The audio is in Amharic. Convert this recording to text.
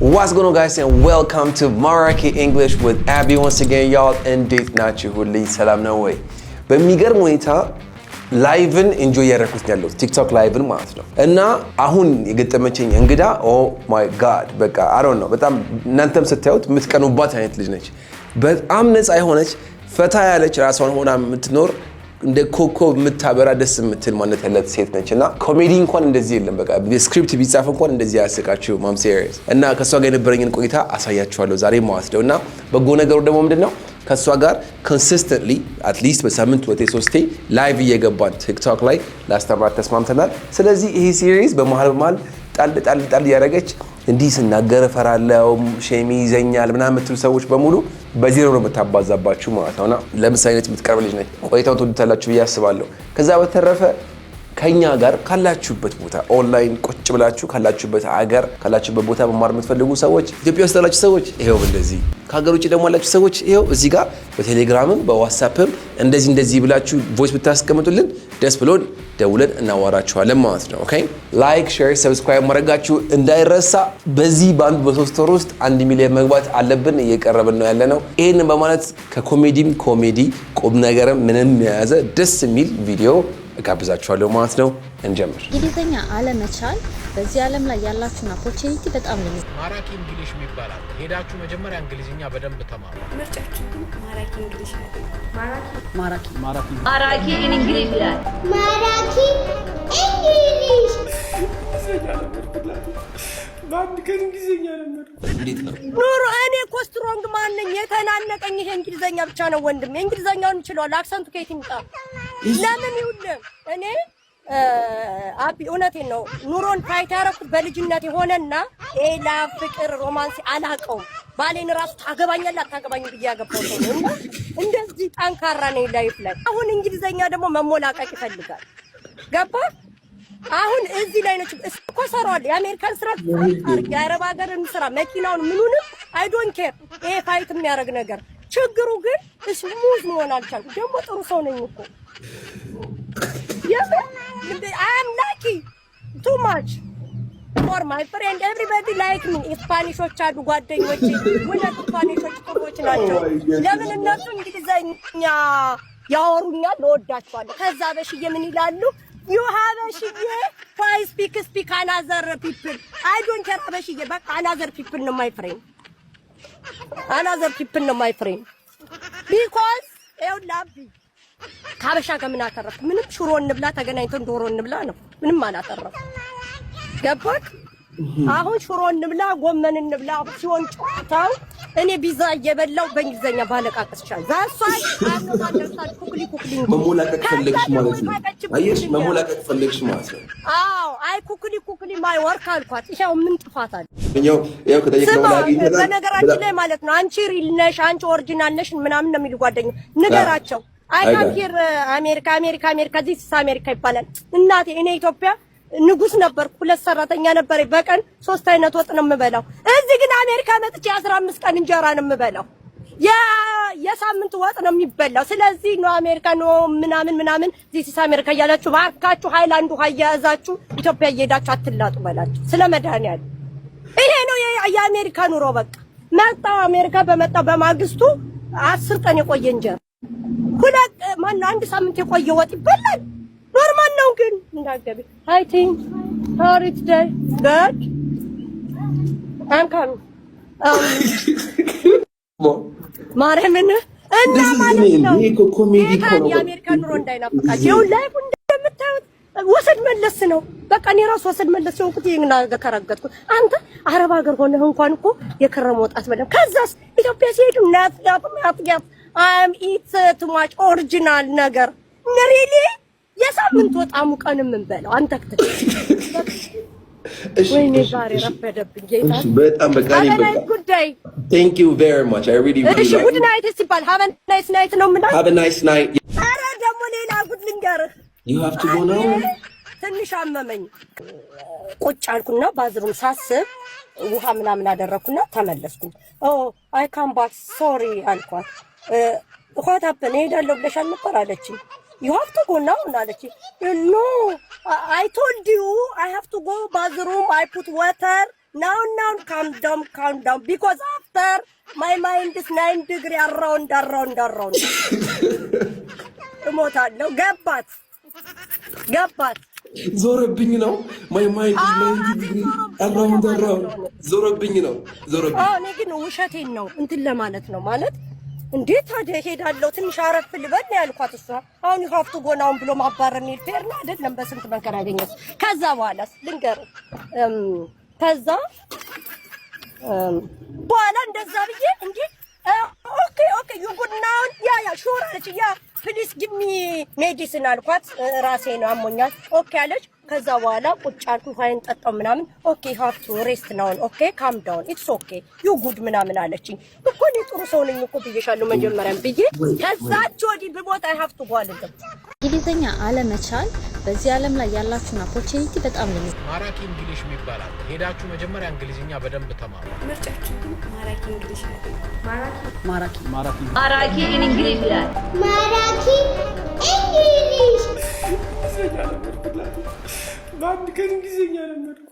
What's going on, guys, and welcome to Maraki English with Abby once again, y'all. እንዴት ናችሁ? ሁሌ ሰላም ነው ወይ? በሚገርም ሁኔታ ላይቭን ኢንጆይ ያደረኩት ያለው ቲክቶክ ላይቭን ማለት ነው። እና አሁን የገጠመችኝ እንግዳ ኦ ማይ ጋድ በቃ I don't know በጣም እናንተም ስታዩት የምትቀኑባት አይነት ልጅ ነች። በጣም ነፃ የሆነች ፈታ ያለች ራሷን ሆና የምትኖር እንደ ኮኮብ የምታበራ ደስ የምትል ማለት ያላት ሴት ነችና ኮሜዲ እንኳን እንደዚህ የለም። በቃ ስክሪፕት ቢጻፍ እንኳን እንደዚህ ያስቃችሁ ማም ሲሪየስ እና ከሷ ጋር የነበረኝን ቆይታ አሳያችኋለሁ ዛሬ ማለት ነው። እና በጎ ነገሩ ደግሞ ምንድነው ከሷ ጋር ኮንሲስተንትሊ አትሊስት በሳምንት ወቴ ሶስቴ ላይቭ እየገባን ቲክቶክ ላይ ላስተምራት ተስማምተናል። ስለዚህ ይሄ ሲሪዝ በመሃል ጣል ያረጋች እንዲህ ስናገር ፈራለው ሼሚ ይዘኛል ምናምን የምትሉ ሰዎች በሙሉ በዜሮ ነው የምታባዛባችሁ ማለት ነውና ለምሳሌ የምትቀርብ ልጅ ነች። ቆይታውን ትወዱታላችሁ ብዬ አስባለሁ። ከዛ በተረፈ ከኛ ጋር ካላችሁበት ቦታ ኦንላይን ቁጭ ብላችሁ ካላችሁበት አገር ካላችሁበት ቦታ መማር የምትፈልጉ ሰዎች ኢትዮጵያ ውስጥ ያላችሁ ሰዎች ይሄው እንደዚህ ከሀገር ውጭ ደግሞ ያላችሁ ሰዎች ይሄው እዚህ ጋር በቴሌግራምም በዋትስአፕም እንደዚህ ብላችሁ ቮይስ ብታስቀምጡልን ደስ ብሎን ደውለን እናዋራችኋለን ማለት ነው። ኦኬ ላይክ ሼር ሰብስክራይብ ማድረጋችሁ እንዳይረሳ። በዚህ ባንድ በሶስት ወር ውስጥ 1 ሚሊዮን መግባት አለብን፣ እየቀረብን ነው ያለነው። ይሄንን በማለት ከኮሜዲም ኮሜዲ ቁም ነገርም ምንም የያዘ ደስ የሚል ቪዲዮ እጋብዛችኋለሁ ማለት ነው። እንጀምር። እንግሊዘኛ አለመቻል በዚህ ዓለም ላይ ያላችሁን ኦፖርቹኒቲ በጣም ነው። ማራኪ እንግሊሽ ይባላል። ሄዳችሁ መጀመሪያ እንግሊዝኛ በደንብ ተማሩ። ምርጫችሁ ማራኪ እንግሊሽ ነው። ማራኪ እንግሊሽ ይላል። ማራኪ እንግሊሽ ባንድ ከእንግሊዝኛ ለምዱ። እንዴት ነው ኑሮ? እኔ እኮ ስትሮንግ ማን ነኝ? የተናነቀኝ ይሄ እንግሊዘኛ ብቻ ነው ወንድም። እንግሊዘኛውን እንችላለን። አክሰንቱ ከየት ይምጣ? ለምን ይውልም? እኔ አቢ እውነቴን ነው። ኑሮን ፋይት ያደረኩት በልጅነት የሆነና ኤላ ፍቅር ሮማንስ አላውቀውም። ባሌን ራሱ ታገባኛለህ አታገባኝ ብዬ ያገባው ሰው ነው። እንደዚህ ጠንካራ ነኝ ላይፍ ላይ። አሁን እንግሊዘኛ ደግሞ መሞላቀቅ ይፈልጋል። ገባ? አሁን እዚህ ላይ ነው እኮ ሰራዋል። የአሜሪካን ስራ ታርግ የአረብ ሀገርን ስራ መኪናውን ምኑንም አይ ዶንት ኬር። ይሄ ፋይት የሚያደርግ ነገር ችግሩ ግን ስሙዝ መሆን አልቻልኩም። ደግሞ ጥሩ ሰው ነኝ እኮ I am lucky too much for my friend everybody like me. ስፓኒሾች አሉ ጓደኞቼ ሁለት ስፓኒሾች ጥሩዎች ናቸው። ለምን እነሱ እንግሊዘኛ ያወሩኛል እወዳቸዋለሁ። ከዛ በሽዬ ምን ይላሉ? you have a shit why speak another people I don't care በሽዬ በቃ another people ነው my friend because you love me ካበሻ ጋር ምን አተረፍኩ? ምንም ሽሮ እንብላ ተገናኝተን ዶሮ እንብላ ነው። ምንም አላተረፍኩ። ገባክ? አሁን ሽሮ እንብላ ጎመን እንብላ ሲሆን ጨዋታው እኔ ቢዛ እየበላው በእንግሊዘኛ ባለቃቀስ ይችላል። ዛሷል አቀማደርታል ኩክሊ መሞላቀቅ ፈለግሽ ማለት ነው። አየሽ መሞላቀቅ ፈለግሽ ማለት ነው። አዎ አይ ኩክሊ ማይ ወርክ አልኳት። ይሄው ምን ጥፋት አለ? ያው ከጠየቀው ላይ በነገራችን ላይ ማለት ነው አንቺ ሪል ነሽ አንቺ ኦሪጂናል ነሽ ምናምን ነው የሚሉ ጓደኞች ንገራቸው። አይ ካምፒር አሜሪካ ዲስ አሜሪካ ይባላል። እናቴ እኔ ኢትዮጵያ ንጉስ ነበርኩ። 2 ሰራተኛ ነበረኝ። በቀን 3 አይነት ወጥ ነው የምበላው። እዚህ ግን አሜሪካ መጥቼ 15 ቀን እንጀራ ነው የምበላው። የሳምንት ወጥ ነው የሚበላው። ስለዚህ ነው አሜሪካ ነው ምናምን ዲስ አሜሪካ እያላችሁ ባካችሁ ሃይላንድ ውሃ እያያዛችሁ ኢትዮጵያ እየሄዳችሁ አትላጡ በላችሁ። ስለ መድኃኒዓለም ይሄ ነው የአሜሪካ ኑሮ። በቃ መጣው አሜሪካ በመጣው በማግስቱ 10 ቀን የቆየ እንጀራ ሁለት አንድ ሳምንት የቆየ ወጥ ይበላል። ኖርማል ነው ግን እንዳገቢ አይ ቲንክ ሀው ኢትስ ዴይ ጉድ አንካም ማረምን እና ማለት ነው ኮሜዲ ኮሜዲ የአሜሪካ ኑሮ እንዳይናፍቃችሁ ላይፍ እንደምታዩት ወሰድ መለስ ነው። በቃ እኔ ራስ ወሰድ መለስ ነው እንኩት ይሄን አገከረገጥኩ። አንተ አረብ ሀገር ሆነህ እንኳን እኮ የከረመ ወጣት በለም። ከዛስ ኢትዮጵያ ሲሄዱ ናት I'm eat too much original ነገር ነሪሊ የሳምንት ወጣ ሙቀን ምን በለው አንተ ከተክ ወይኔ ዛሬ ረፈደብኝ ጌታ በጣም በቃኝ በቃ ጉዳይ thank you very much I really እሺ good night ሲባል have a nice night ነው ምን have a nice night አረ ደግሞ ሌላ ጉድ ልንገርህ you have to go now ትንሽ አመመኝ ቁጭ አልኩና ባዝሩም ሳስብ ውሃ ምናምን አደረኩና ተመለስኩኝ I come back sorry አልኳት what happened? ሄዳለሁ ብለሻል ነበር አለችኝ። you have to go now አለችኝ። no I told you I have to go bathroom I put water Now, calm down. Because after my mind is 9 degrees around. እሞታለሁ ገባት ዞረብኝ ነው my mind is 90 degree around ዞረብኝ ነው እኔ ግን ውሸቴን ነው እንትን ለማለት ነው ማለት እንዴት ታዲያ ሄዳለሁ ትንሽ አረፍ ልበል ነው ያልኳት እሷ አሁን ሀፍቱ ጎናውን ብሎ ማባረር ነው ፌር ነው አይደለም በስንት መንከራ ያገኘት ከዛ በኋላስ ልንገር ከዛ በኋላ እንደዛ ብዬ እንዴ ኦኬ you good now ያ ሹር አለች ያ ፕሊስ ጊቭ ሚ ሜዲሲን አልኳት ራሴ ነው አሞኛል ኦኬ አለች ከዛ በኋላ ቁጭ አልኩ ፋይን ጠጣው ምናምን ኦኬ ሃቭ ቱ ሬስት ናው ኦኬ ካም ዳውን ኢትስ ኦኬ ዩ ጉድ ምናምን አለችኝ እኮ እኔ ጥሩ ሰው ነኝ እኮ ብዬሻለሁ መጀመሪያም ብዬ ከዛች ወዲህ ብሞት አይ ሃቭ ቱ ጎ አልልም እንግሊዘኛ አለመቻል በዚህ ዓለም ላይ ያላችሁን ኦፖርቹኒቲ በጣም ነው ማራኪ እንግሊሽ ይባላል ሄዳችሁ መጀመሪያ እንግሊዝኛ በደንብ ተማሩ ምርጫችሁ ማራኪ እንግሊሽ አይደል ማራኪ እንግሊሽ ይላል ማራኪ እንግሊሽ በአንድ ቀን እንግሊዝኛ ለመድኩ